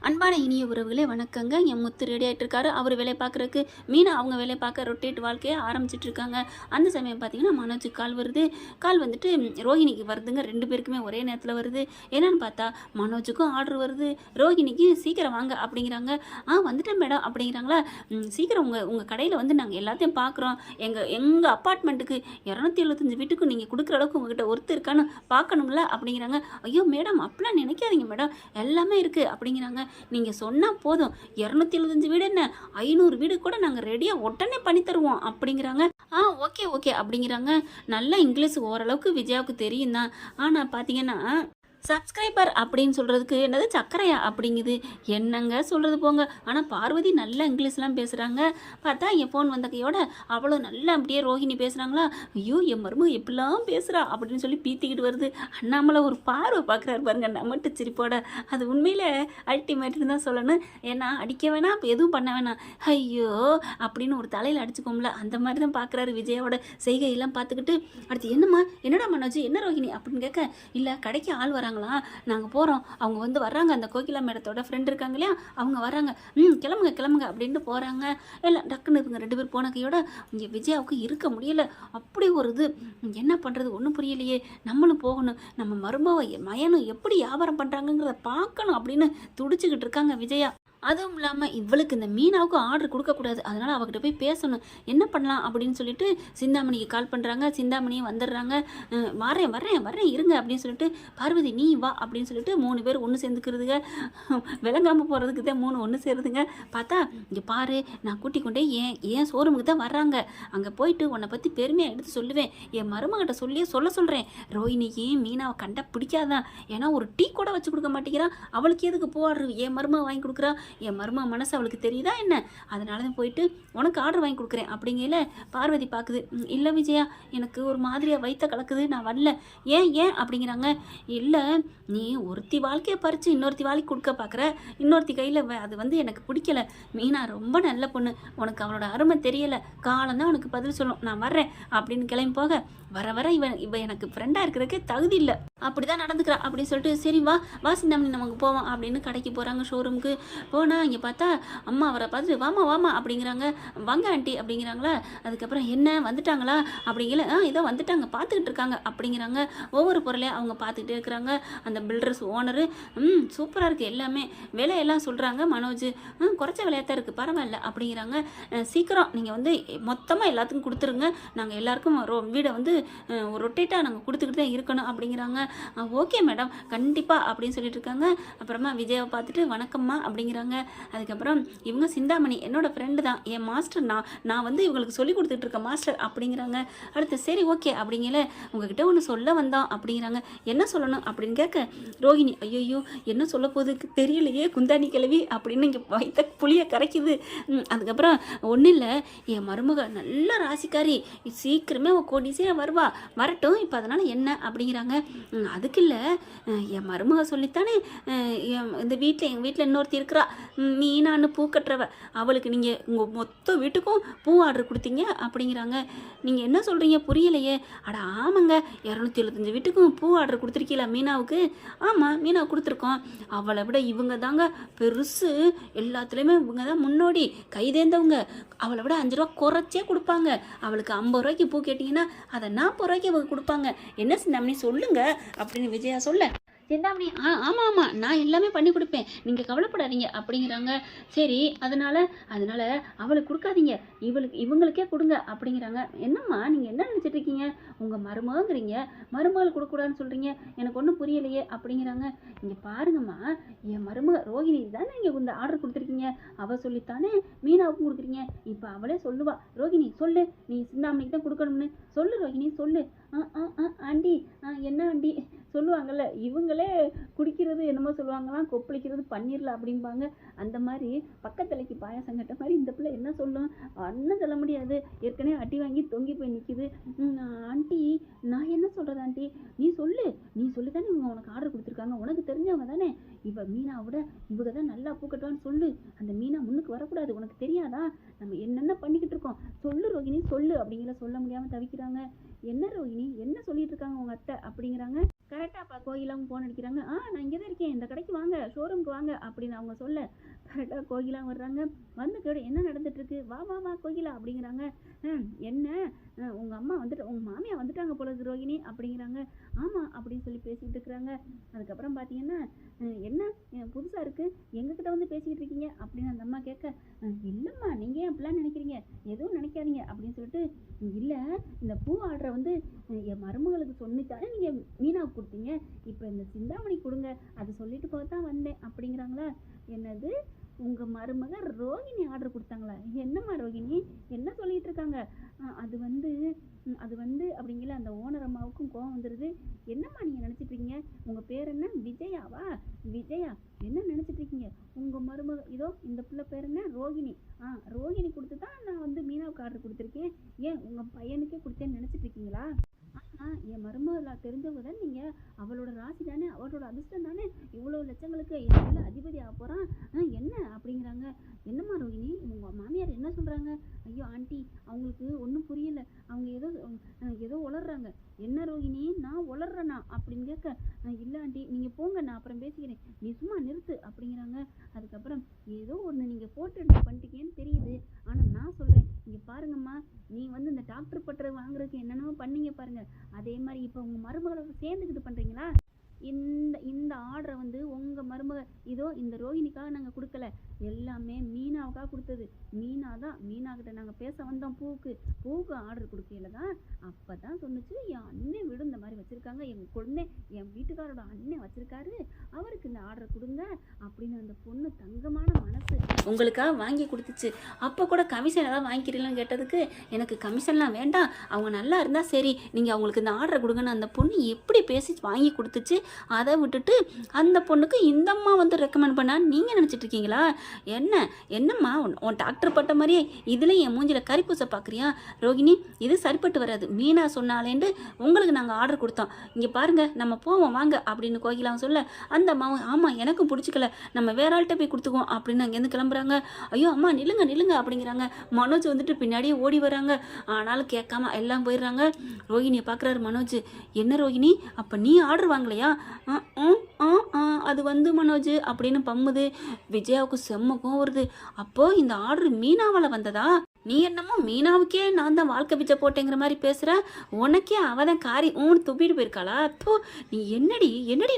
அன்பான இனிய உறவுகளே வணக்கங்க. என் முத்து ரெடி ஆகிட்டு இருக்காரு. அவர் வேலையை பார்க்குறதுக்கு, மீனா அவங்க வேலையை பார்க்க ரொட்டேட் வாழ்க்கையை ஆரம்பிச்சிட்டு இருக்காங்க. அந்த சமயம் பார்த்தீங்கன்னா மனோஜுக்கு கால் வருது. கால் வந்துட்டு ரோஹிணிக்கு வருதுங்க. 2 பேருக்குமே ஒரே நேரத்தில் வருது. என்னன்னு பார்த்தா மனோஜுக்கும் ஆர்டர் வருது, ரோஹிணிக்கு சீக்கிரம் வாங்க அப்படிங்கிறாங்க. வந்துட்டேன் மேடம் அப்படிங்கிறாங்களா. சீக்கிரம் உங்கள் கடையில் வந்து நாங்கள் எல்லாத்தையும் பார்க்குறோம். எங்கள் அப்பார்ட்மெண்ட்டுக்கு 275 வீட்டுக்கு நீங்கள் கொடுக்குற அளவுக்கு உங்ககிட்ட ஒருத்தர் இருக்கான்னு பார்க்கணும்ல அப்படிங்கிறாங்க. ஐயோ மேடம் அப்படிலாம் நினைக்காதீங்க மேடம், எல்லாமே இருக்குது அப்படிங்கிறாங்க. நீங்கள் சொன்னால் போதும், 275 வீடு என்ன 500 வீடு கூட நாங்கள் ரெடியாக உடனே பண்ணி தருவோம் அப்படிங்கிறாங்க. ஓகே ஓகே அப்படிங்கிறாங்க. நல்லா இங்கிலீஷ் ஓரளவுக்கு விஜயாவுக்கு தெரியும் தான். ஆனால் பார்த்தீங்கன்னா சப்ஸ்கிரைபர் அப்படின்னு சொல்கிறதுக்கு என்னது சக்கரையா அப்படிங்குது. என்னங்க சொல்கிறது போங்க. ஆனால் பார்வதி நல்லா இங்கிலீஷ்லாம் பேசுகிறாங்க. பார்த்தா என் ஃபோன் வந்த கையோட அவ்வளோ நல்லா அப்படியே ரோஹிணி பேசுகிறாங்களா. ஐயோ என் மருமக எப்படிலாம் பேசுகிறா அப்படின்னு சொல்லி பீத்திக்கிட்டு வருது. அண்ணாமலை ஒரு பார்வை பார்க்குறாரு பாருங்க, நம்மட்டு சிரிப்போட. அது உண்மையில் அல்டிமேட்டுன்னு தான் சொல்லணும். ஏன்னா அடிக்க வேணாம், இப்போ எதுவும் பண்ண வேணாம், ஐயோ அப்படின்னு ஒரு தலையில் அடிச்சுக்கோம்ல, அந்த மாதிரி தான் பார்க்குறாரு. விஜயோட செய்கையெல்லாம் பார்த்துக்கிட்டு அடுத்து என்னம்மா என்னடா மனோஜ் என்ன ரோஹிணி அப்படின்னு கேட்க, இல்லை கடைக்கு ஆள் வராங்களா, நாங்கள் போகிறோம், அவங்க வந்து வர்றாங்க, அந்த கோகிலா மேடத்தோட ஃப்ரெண்ட் இருக்காங்க இல்லையா, அவங்க வர்றாங்க, கிளம்புங்க கிளம்புங்க அப்படின்ட்டு போகிறாங்க. எல்லாம் டக்குன்னு இவங்க 2 பேர் போன கையோட இங்கே விஜயாவுக்கு இருக்க முடியல. அப்படி ஒரு இது, என்ன பண்ணுறது ஒன்றும் புரியலையே, நம்மளும் போகணும், நம்ம மருமவ மயனும் எப்படி வியாபாரம் பண்ணுறாங்கங்கிறத பார்க்கணும் அப்படின்னு துடிச்சுக்கிட்டு இருக்காங்க விஜயா. அதுவும் இல்லாமல் இவளுக்கு இந்த மீனாவுக்கு ஆர்டர் கொடுக்கக்கூடாது, அதனால் அவகிட்ட போய் பேசணும், என்ன பண்ணலாம் அப்படின்னு சொல்லிட்டு சிந்தாமணிக்கு கால் பண்ணுறாங்க. சிந்தாமணியும் வந்துடுறாங்க. வரேன் வரேன் வரேன் இருங்க அப்படின்னு சொல்லிட்டு, பார்வதி நீ வா அப்படின்னு சொல்லிட்டு 3 பேர் ஒன்று சேர்ந்துக்கிறதுங்க. விளங்காமல் போகிறதுக்கு தான் 3 ஒன்று சேருதுங்க. பார்த்தா இங்கே பாரு, நான் கூட்டிக் கொண்டே ஏன் ஷோரூமுக்கு தான் வர்றாங்க, அங்கே போயிட்டு உன்னை பற்றி பெருமையாக எடுத்து சொல்லுவேன், என் மருமகிட்ட சொல்ல சொல்கிறேன், ரோஹிணிக்கு மீனாவை கண்டா பிடிக்காதான், ஏன்னா ஒரு டீ கூட வச்சு கொடுக்க மாட்டேங்கிறான், அவளுக்கு எதுக்கு போடுறது, என் மருமக வாங்கி கொடுக்குறா, என் மருமக மனசு அவளுக்கு தெரியுதா என்ன, அதனால தான் போயிட்டு உனக்கு ஆர்டர் வாங்கி கொடுக்குறேன் அப்படிங்கல. பார்வதி பார்க்குது, இல்லை விஜயா எனக்கு ஒரு மாதிரியாக வயிற்ற கலக்குது, நான் வரல. ஏன் அப்படிங்கிறாங்க. இல்லை நீ ஒருத்தி வாழ்க்கையை பறித்து இன்னொருத்தி வாழ்க்கை கொடுக்க பார்க்குற, இன்னொருத்தி கையில் அது வந்து எனக்கு பிடிக்கல, மீனா ரொம்ப நல்ல பொண்ணு, உனக்கு அவளோட அருமை தெரியலை, காலம் தான் உனக்கு பதில் சொல்லும், நான் வர்றேன் அப்படின்னு கிளம்பி போக, வர இவ எனக்கு ஃப்ரெண்டாக இருக்கிறதுக்கே தகுதி இல்லை, அப்படி தான் நடந்துக்கிறா அப்படின்னு சொல்லிட்டு, சரி வா சிந்தாமணி நமக்கு போவோம் அப்படின்னு கடைக்கு போகிறாங்க. ஷோரூமுக்கு போனால் இங்கே பார்த்தா அம்மா அவரை பார்த்துட்டு வாமா அப்படிங்கிறாங்க. வாங்க ஆண்டி அப்படிங்கிறாங்களா. அதுக்கப்புறம் என்ன வந்துட்டாங்களா அப்படிங்கிற, இதோ வந்துட்டாங்க பார்த்துக்கிட்டு இருக்காங்க அப்படிங்கிறாங்க. ஒவ்வொரு பொருளையும் அவங்க பார்த்துக்கிட்டே இருக்கிறாங்க. அந்த பில்டர்ஸ் ஓனரு சூப்பராக இருக்குது எல்லாமே, விலையெல்லாம் சொல்கிறாங்க. மனோஜ் குறைச்ச விலையாக தான் இருக்குது, பரவாயில்ல அப்படிங்கிறாங்க. சீக்கிரம் நீங்கள் வந்து மொத்தமாக எல்லாத்துக்கும் கொடுத்துருங்க, நாங்கள் எல்லாருக்கும் வீடை வந்து ரொட்டேட்டாக நாங்கள் கொடுத்துக்கிட்டு தான் இருக்கணும் அப்படிங்கிறாங்க. ஓகே மேடம் கண்டிப்பாக அப்படின்னு சொல்லிட்டு இருக்காங்க. அப்புறமா விஜயாவை பார்த்துட்டு வணக்கம்மா அப்படிங்கிறாங்க. அதுக்கப்புறம் இவங்க சிந்தாமணி என்னோட ஃப்ரெண்டு தான், என் மாஸ்டர், நான் வந்து இவங்களுக்கு சொல்லி கொடுத்துட்டு இருக்க மாஸ்டர் அப்படிங்கிறாங்க. அடுத்து சரி ஓகே அப்படிங்கல, உங்ககிட்ட ஒன்று சொல்ல வந்தோம் அப்படிங்கிறாங்க. என்ன சொல்லணும் அப்படின்னு கேட்க, ரோஹிணி ஐயோ என்ன சொல்ல போகுதுக்கு தெரியலையே குந்தாணி கிளவி அப்படின்னு இங்கே வைத்த புளியை கரைக்குது. அதுக்கப்புறம் ஒன்றும் இல்லை, என் மருமக நல்ல ராசிக்காரி, சீக்கிரமே அவள் கோடிசே வருவா, வரட்டும், இப்போ அதனால் என்ன அப்படிங்கிறாங்க. அதுக்கு இல்லை, என் மருமக சொல்லித்தானே இந்த எங்கள் வீட்டில் இன்னொருத்தி இருக்கிறா மீனான்னு பூ கட்டுறவ, அவளுக்கு நீங்கள் உங்கள் மொத்த வீட்டுக்கும் பூ ஆர்டர் கொடுத்தீங்க அப்படிங்கிறாங்க. நீங்கள் என்ன சொல்கிறீங்க புரியலையே. அட ஆமாங்க, 275 வீட்டுக்கும் பூ ஆர்டர் கொடுத்துருக்கீங்களா மீனாவுக்கு. ஆமாம் மீனாவை கொடுத்துருக்கோம், அவளை விட இவங்க தாங்க பெருசு, எல்லாத்துலேயுமே இவங்க தான் முன்னோடி கைதேர்ந்தவங்க, அவளை விட 5 ரூபா குறைச்சே கொடுப்பாங்க, அவளுக்கு 50 ரூபாய்க்கு பூ கேட்டிங்கன்னா அதை 40 ரூபாய்க்கு அவங்க கொடுப்பாங்க, என்ன சிந்தாமணி சொல்லுங்க அப்படின்னு விஜயா சொல்ல, சிந்தாமணி ஆமாம் நான் எல்லாமே பண்ணி கொடுப்பேன், நீங்கள் கவலைப்படாதீங்க அப்படிங்கிறாங்க. சரி அதனால் அவளுக்கு கொடுக்காதீங்க, இவங்களுக்கே கொடுங்க அப்படிங்கிறாங்க. என்னம்மா நீங்கள் என்ன நினச்சிட்டு இருக்கீங்க, உங்கள் மருமகங்கிறீங்க, மருமகள் கொடுக்கூடாதுன்னு சொல்கிறீங்க, எனக்கு ஒன்றும் புரியலையே அப்படிங்கிறாங்க. இங்கே பாருங்கம்மா, என் மருமக ரோஹிணி தானே நீங்கள் இந்த ஆர்டர் கொடுத்துருக்கீங்க, அவள் சொல்லித்தானே மீனாவுக்கும் கொடுக்குறீங்க, இப்போ அவளே சொல்லுவா, ரோஹிணி சொல்லு நீ சிந்தாமணிக்கு தான் கொடுக்கணும்னு சொல்லு, ரோஹிணி சொல்லு. ஆண்டி என்ன ஆண்டி சொல்லுவாங்கள்ல, இவங்களே குடிக்கிறது என்னமோ சொல்லுவாங்களாம், கொப்பளிக்கிறது பன்னீரில் அப்படிம்பாங்க, அந்த மாதிரி பக்கத்தலைக்கு பாயாசம் கட்ட மாதிரி இந்த பிள்ளை என்ன சொல்லும், ஒன்றும் சொல்ல முடியாது, ஏற்கனவே அடி வாங்கி தொங்கி போய் நிற்கிது. ஆண்டி நான் என்ன சொல்கிறது ஆண்டி, நீ சொல்லு தானே இவங்க உனக்கு ஆர்டர் கொடுத்துருக்காங்க, உனக்கு தெரிஞ்சவங்க தானே, இவ மீனாவோட இவங்க தான் நல்லா பூக்கட்டுவான்னு சொல்லு, அந்த மீனா முன்னுக்கு வரக்கூடாது, உனக்கு தெரியாதா நம்ம என்னென்ன பண்ணிக்கிட்டு இருக்கோம், சொல்லு ரோஹிணி சொல்லு அப்படிங்கிற சொல்ல முடியாமல் தவிக்கிறாங்க. என்ன ரோஹிணி என்ன சொல்லிட்டு இருக்காங்க உங்கள் அத்தை அப்படிங்கிறாங்க. கரெக்டாக அப்போ கோகிலாவும் ஃபோன் அடிக்கிறாங்க. நான் இங்கே தான் இருக்கேன், இந்த கடைக்கு வாங்க, ஷோரூமுக்கு வாங்க அப்படின்னு அவங்க சொல்ல கரெக்டாக கோகிலா வர்றாங்க. வந்து கேடு என்ன நடந்துட்டுருக்கு, வா வா வா கோகிலா அப்படிங்கிறாங்க. என்ன உங்கள் அம்மா வந்துட்டு உங்கள் மாமியா வந்துட்டாங்க போல இருக்கு ரோகிணி அப்படிங்கிறாங்க. ஆமாம் அப்படின்னு சொல்லி பேசிக்கிட்டு இருக்கிறாங்க. அதுக்கப்புறம் பார்த்தீங்கன்னா என்ன புதுசாக இருக்குது, எங்ககிட்ட வந்து பேசிக்கிட்டு இருக்கீங்க அப்படின்னு அந்த அம்மா கேட்க, இல்லைம்மா நீங்கள் ஏன் அப்படிலாம் நினைக்கிறீங்க, எதுவும் நினைக்காதீங்க அப்படின்னு சொல்லிட்டு, இல்லை இந்த பூ ஆர்டரை வந்து என் மருமகளுக்கு சொன்னித்தானே நீங்கள் மீனாவுக்கு கொடுத்தீங்க, இப்போ இந்த சிந்தாமணி கொடுங்க, அதை சொல்லிட்டு போக தான் வந்தேன் அப்படிங்கிறாங்களா. என்னது உங்கள் மருமக ரோகிணி ஆர்டர் கொடுத்தாங்களா, என்னம்மா ரோகிணி என்ன சொல்லிட்டு இருக்காங்க, அது வந்து அப்படிங்கிற அந்த ஓனர் அம்மாவுக்கும் கோவம் வந்துடுது. என்னம்மா நீங்கள் நினச்சிட்டு இருக்கீங்க, உங்கள் பேர் என்ன விஜயாவா, விஜயா என்ன நினச்சிட்டு இருக்கீங்க, உங்கள் மருமக இதோ இந்த பிள்ளை பேர் என்ன ரோகிணி, ரோகிணி கொடுத்து தான் நான் வந்து மீனாவுக்கு ஆர்டர் கொடுத்துருக்கேன், ஏன் உங்கள் பையனுக்கே கொடுத்தேன்னு நினச்சிட்டு இருக்கீங்களா. என் மருமகளா தெரிஞ்சவங்க தான் நீங்கள், அவளோட ராசி தானே, அவளோட அதிர்ஷ்டம் தானே இவ்வளோ லட்சங்களுக்கு இதில் அதிபதி ஆக போகிறான், என்ன அப்படிங்கிறாங்க. என்னம்மா ரோகிணி உங்கள் மாமியார் என்ன சொல்கிறாங்க, ஐயோ ஆண்டி அவங்களுக்கு ஒன்றும் புரியல, அவங்க ஏதோ உளர்றாங்க. என்ன ரோகிணி நான் உளர்றேனா அப்படின்னு கேட்க, இல்லை ஆண்டி நீங்கள் போங்க நான் அப்புறம் பேசிக்கிறேன், நீ சும்மா நிறுத்து அப்படிங்கிறாங்க. அதுக்கப்புறம் ஏதோ ஒன்று நீங்கள் போட்டு எடுத்து பண்ணிட்டீங்கன்னு தெரியுது, ஆனால் நான் சொல்கிறேன் இங்கே பாருங்கம்மா, நீ வந்து இந்த டாக்டர் பட்டறை வாங்குறதுக்கு என்னென்னமோ பண்ணீங்க பாருங்க, அதே மாதிரி இப்போ உங்கள் மருமகளோட சேர்ந்துக்கிட்டு பண்ணுறீங்களா. இந்த ஆர்டரை வந்து உங்கள் மருமக இதோ இந்த ரோஹிணிக்காக நாங்கள் கொடுக்கல, எல்லாமே மீனாவுக்காக கொடுத்தது. மீனாகிட்ட நாங்கள் பேச வந்தோம், பூவுக்கு ஆர்டர் கொடுக்கல தான். அப்போ தான் சொன்னிச்சு என் அண்ணன் வீடு இந்த மாதிரி வச்சுருக்காங்க, எங்கள் குழந்தை என் வீட்டுக்காரோட அண்ணன் வச்சுருக்காரு, அவருக்கு இந்த ஆர்டரை கொடுங்க அப்படின்னு அந்த பொண்ணு தங்கமான மனசு உங்களுக்காக வாங்கி கொடுத்துச்சு. அப்போ கூட கமிஷன் ஏதாவது வாங்கிக்கிறீங்களான்னு கேட்டதுக்கு, எனக்கு கமிஷன்லாம் வேண்டாம், அவங்க நல்லா இருந்தால் சரி, நீங்கள் அவங்களுக்கு இந்த ஆர்டரை கொடுங்கன்னு அந்த பொண்ணு எப்படி பேசி வாங்கி கொடுத்துச்சு. அதை விட்டுட்டு அந்த பொண்ணுக்கு இந்த அம்மா வந்து ரெக்கமெண்ட் பண்ணா நீங்கள் நினச்சிட்டு இருக்கீங்களா. என்னம்மா உன் டாக்டர் பட்ட மாதிரியே இதில் என் மூஞ்சில் கறிப்பூசை பார்க்குறியா ரோகிணி, இது சரிப்பட்டு வராது, மீனா சொன்னாலேண்டு உங்களுக்கு நாங்கள் ஆர்டர் கொடுத்தோம், இங்கே பாருங்கள் நம்ம போவோம் வாங்க அப்படின்னு கோகிலாவும் சொல்ல, அந்த அம்மாவும் ஆமாம் எனக்கும் பிடிச்சிக்கல, நம்ம வேற ஆள்கிட்ட போய் கொடுத்துக்குவோம் அப்படின்னு அங்கேருந்து கிளம்புறாங்க. ஐயோ அம்மா நில்லுங்க அப்படிங்கிறாங்க. மனோஜ் வந்துட்டு பின்னாடியே ஓடி வராங்க, ஆனாலும் கேட்காம எல்லாம் போயிடுறாங்க. ரோகிணியை பார்க்குறாரு மனோஜ். என்ன ரோகிணி அப்போ நீ ஆர்டர் வாங்கலையா, அது வந்து மனோஜ் அப்படின்னு பம்முது. விஜயாவுக்கு செம்மக்கும் வருது. அப்போது இந்த ஆர்டர் மீனாவால் வந்ததா, நீ என்னமோ மீனாவுக்கே நான் தான் வாழ்க்கை பிச்சை போட்டேங்கிற மாதிரி பேசுகிற, உனக்கே அவள் தான் காரி துப்பிட்டு போயிருக்காளா. அப்போ நீ என்னடி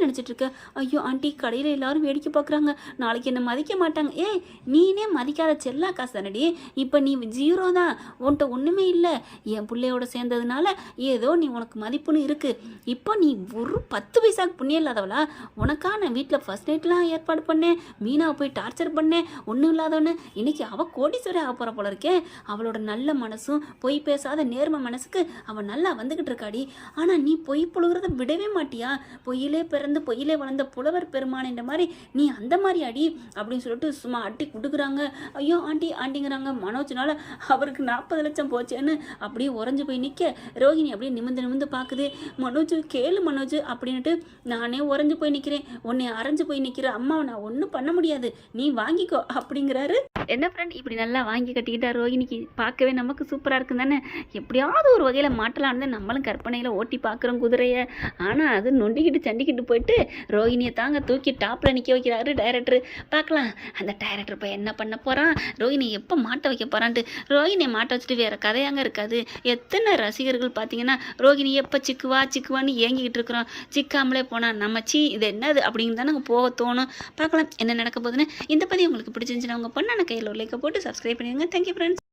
நினச்சிட்டு இருக்க. ஐயோ ஆண்டி கடையில் எல்லாரும் வேடிக்கை பார்க்குறாங்க, நாளைக்கு என்ன மதிக்க மாட்டாங்க. நீனே மதிக்காத செல்லா காசு தானடி, இப்போ நீ ஜீரோ தான், உன்கிட்ட ஒன்றுமே இல்லை, என் பிள்ளையோட சேர்ந்ததுனால ஏதோ நீ உனக்கு மதிப்புன்னு இருக்குது. இப்போ நீ ஒரு 10 பைசாக்கு புண்ணியம் இல்லாதவளா, உனக்கான வீட்டில் ஃபர்ஸ்ட் நைட்லாம் ஏற்பாடு பண்ணேன், மீனாவை போய் டார்ச்சர் பண்ணேன், ஒன்றும் இல்லாதவன்னு இன்னைக்கு அவள் கோடீஸ்வரி ஆக போகிற போல இருக்கே. அவளோட நல்ல மனசும் பொய் பேசாத நேர்ம மனசுக்கு அவள் நல்லா வந்துக்கிட்டு இருக்காடி. ஆனால் நீ பொய் புழுகிறத விடவே மாட்டியா, பொய்யிலே பிறந்து பொய்யிலே வளர்ந்த புலவர் பெருமானன்ற மாதிரி நீ அந்த மாதிரி அடி அப்படின்னு சொல்லிட்டு சும்மா அட்டி கொடுக்குறாங்க. ஐயோ ஆண்டிங்கிறாங்க. மனோஜ்னால அவருக்கு 40 லட்சம் போச்சேன்னு அப்படியே உறைஞ்சு போய் நிற்க, ரோஹிணி அப்படியே நிமிந்து பார்க்குது. மனோஜ் கேளு மனோஜ் அப்படின்ட்டு, நானே உறைஞ்சு போய் நிற்கிறேன், உன்னை அரைஞ்சு போய் நிற்கிற அம்மாவை நான் ஒன்றும் பண்ண முடியாது, நீ வாங்கிக்கோ அப்படிங்கிறாரு. என்ன ஃப்ரெண்ட் இப்படி நல்லா வாங்கி கட்டிக்கிட்டா ரோஹிணிக்கு பார்க்கவே நமக்கு சூப்பராக இருக்கும் தானே. எப்படியாவது ஒரு வகையில் மாட்டலான்னு நம்மளும் கற்பனையில் ஓட்டி பார்க்குறோம் குதிரையை. ஆனால் அது நொண்டிக்கிட்டு சண்டிக்கிட்டு போயிட்டு ரோஹிணியை தாங்க தூக்கி டாப்பில் நிற்க வைக்கிறாரு டைரக்டர். பார்க்கலாம் அந்த டைரக்டர் போய் என்ன பண்ண போகிறான், ரோஹிணியை எப்போ மாட்ட வைக்க போகிறான்ட்டு. ரோஹிணியை மாட்ட வச்சுட்டு வேறு கதையாங்க இருக்காது. எத்தனை ரசிகர்கள் பார்த்தீங்கன்னா ரோஹிணி எப்போ சிக்குவான்னு ஏங்கிக்கிட்டு இருக்கிறோம், சிக்காமலே போனால் நம்ம இது என்னது அப்படின்னு தானே போக தோணும். பார்க்கலாம் என்ன நடக்க போகுதுன்னு. இந்த பதிவு உங்களுக்கு பிடிச்சிருந்துச்சுன்னா உங்கள் பொண்ணான கையில் ஒரு லைக்கை போட்டு சப்ஸ்கிரைப் பண்ணிடுங்க. Thank you friends.